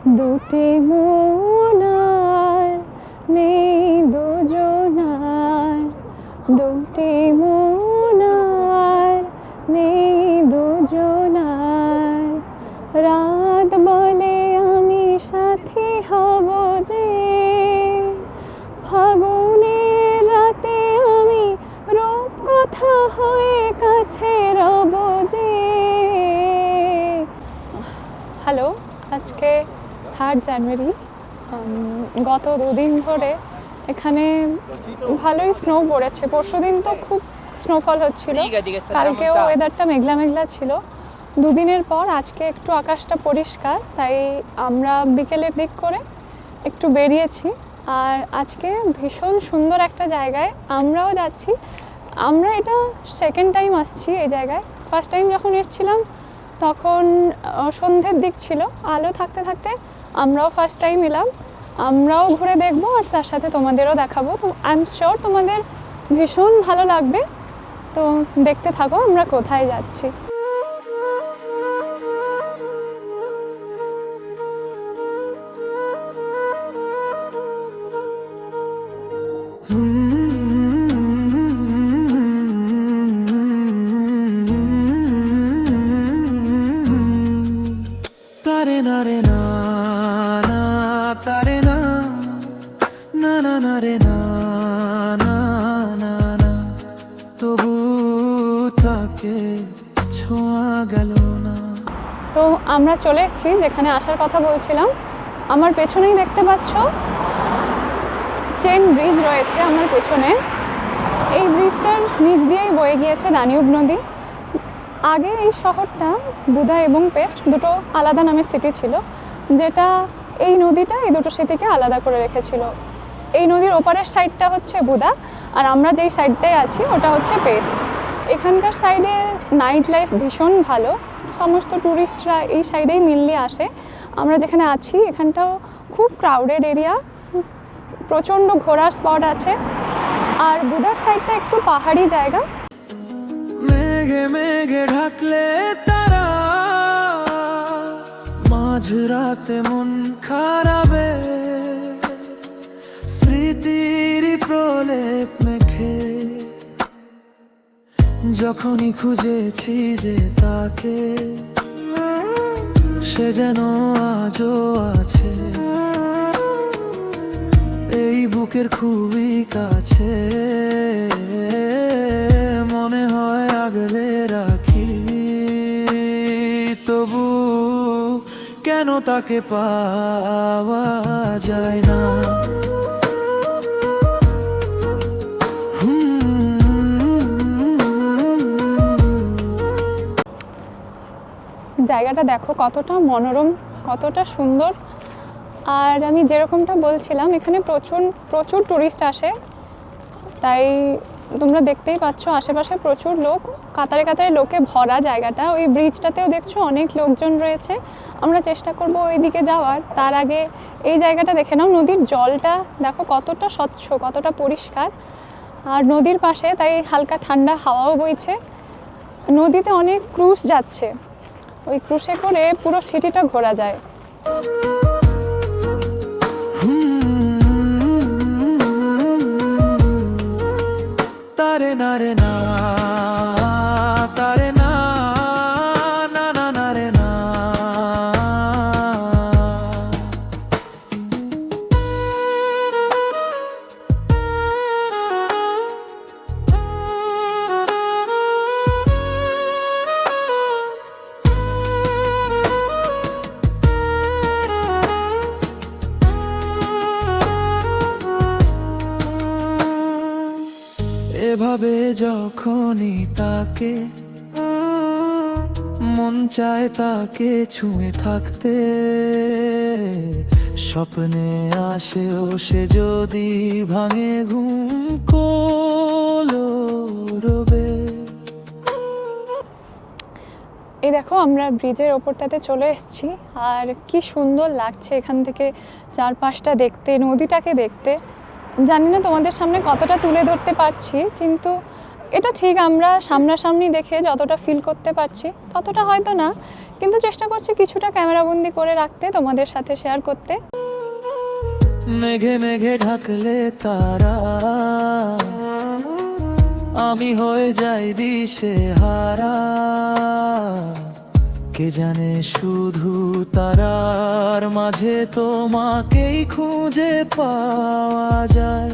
দুটি মন আর নেই দুজনার, দুটি মন আর নেই দুজনার। রাত বলে আমি সাথী হব যে, ফাগুনের রাতে আমি রূপকথা হয়ে কাছে রব যে। হ্যালো, আজকে 3 জানুয়ারি। গত দুদিন ধরে এখানে ভালোই স্নো পড়েছে। পরশুদিন তো খুব স্নোফল হচ্ছিল, কালকেও ওয়েদারটা মেঘলা মেঘলা ছিল। দুদিনের পর আজকে একটু আকাশটা পরিষ্কার, তাই আমরা বিকেলের দিক করে একটু বেরিয়েছি। আর আজকে ভীষণ সুন্দর একটা জায়গায় আমরাও যাচ্ছি। আমরা এটা সেকেন্ড টাইম আসছি এই জায়গায়। ফার্স্ট টাইম যখন এসেছিলাম তখন সন্ধ্যের দিক ছিল, আলো থাকতে থাকতে আমরাও ফার্স্ট টাইম এলাম। আমরাও ঘুরে দেখবো আর তার সাথে তোমাদেরও দেখাবো। তো আই এম শিওর তোমাদের ভীষণ ভালো লাগবে। তো দেখতে থাকো আমরা কোথায় যাচ্ছি। তো আমরা চলে এসেছি যেখানে আসার কথা বলছিলাম। আমার পেছনেই দেখতে পাচ্ছ চেন ব্রিজ রয়েছে আমার পেছনে। এই ব্রিজটার নিচ দিয়েই বয়ে গিয়েছে দানিউব নদী। আগে এই শহরটা বুধা এবং পেস্ট দুটো আলাদা নামের সিটি ছিল, যেটা এই নদীটা এই দুটো সিটিকে আলাদা করে রেখেছিল। এই নদীর ওপারের সাইডটা হচ্ছে বুধা, আর আমরা যেই সাইডটায় আছি ওটা হচ্ছে পেস্ট। এখানকার সাইডের নাইট লাইফ ভীষণ ভালো, সমস্ত ট্যুরিস্টরা এই সাইডেই মেনলি আসে। আমরা যেখানে আছি এখানটাও খুব ক্রাউডেড এরিয়া, প্রচণ্ড ঘোরার স্পট আছে। আর বুধার সাইডটা একটু পাহাড়ি জায়গা। মেঘে মেঘে ঢাকলে তারা, মাঝরাতে মন খারাপে স্মৃতির প্রলেপ মেখে, যখনই খুঁজেছি যে তাকে, সে যেন আজও আছে এই বুকের খুবই কাছে। মনে হয় আগলে রাখি, তবু কেন তাকে পাওয়া যায় না। জায়গাটা দেখো কতটা মনোরম, কতটা সুন্দর। আর আমি যেরকমটা বলছিলাম এখানে প্রচুর টুরিস্ট আসে, তাই তোমরা দেখতেই পাচ্ছ আশেপাশে প্রচুর লোক, কাতারে কাতারে লোকে ভরা জায়গাটা। ওই ব্রিজটাতেও দেখছো অনেক লোকজন রয়েছে। আমরা চেষ্টা করব ওই দিকে যাওয়ার, তার আগে এই জায়গাটা দেখে নাও। নদীর জলটা দেখো কতটা স্বচ্ছ, কতটা পরিষ্কার। আর নদীর পাশে তাই হালকা ঠান্ডা হাওয়াও বইছে। নদীতে অনেক ক্রুজ যাচ্ছে, ওই ক্রুশে করে পুরো সিটিটা ঘোরা যায়। তারে না রে না, তারে না, না না না রে না। এভাবে যখনই তাকে মন চায় তাকে ছুঁয়ে থাকতে, স্বপ্নে আসেও সে যদি ভাঙে ঘুম রবে। এই দেখো আমরা ব্রিজের ওপরটাতে চলে এসেছি, আর কি সুন্দর লাগছে এখান থেকে চারপাশটা দেখতে, নদীটাকে দেখতে। জানি না তোমাদের সামনে কতটা তুলে ধরতে পারছি, কিন্তু এটা ঠিক আমরা সামনাসামনি দেখে যতটা ফিল করতে পারছি ততটা হয়তো না, কিন্তু চেষ্টা করছি কিছুটা ক্যামেরাবন্দি করে রাখতে, তোমাদের সাথে শেয়ার করতে। মেঘে মেঘে ঢাকলে তারা, আমি হয়ে যাই দিশে হারা। কে জানে শুধু তারার মাঝে তোমাকেই খুঁজে পাওয়া যায়।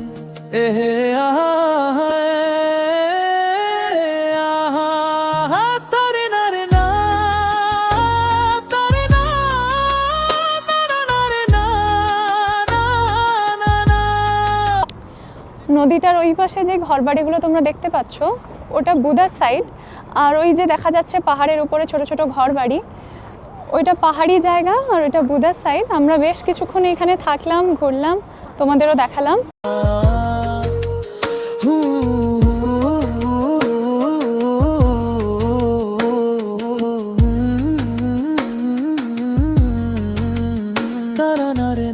এহে আহা আহা, তারে না রে না, তারে না, না না না রে না, না না না। নদীটার ওই পাশে যে ঘরবাড়িগুলো তোমরা দেখতে পাচ্ছ ওটা বুদার সাইড, আর ওই যে দেখা যাচ্ছে পাহাড়ের উপরে ছোট ছোট ঘরবাড়ি, ওইটা পাহাড়ি জায়গা, আর ওইটা বুদার সাইড। আমরা বেশ কিছুক্ষণ এখানে থাকলাম, ঘুরলাম, তোমাদেরও দেখালাম। তারা না রে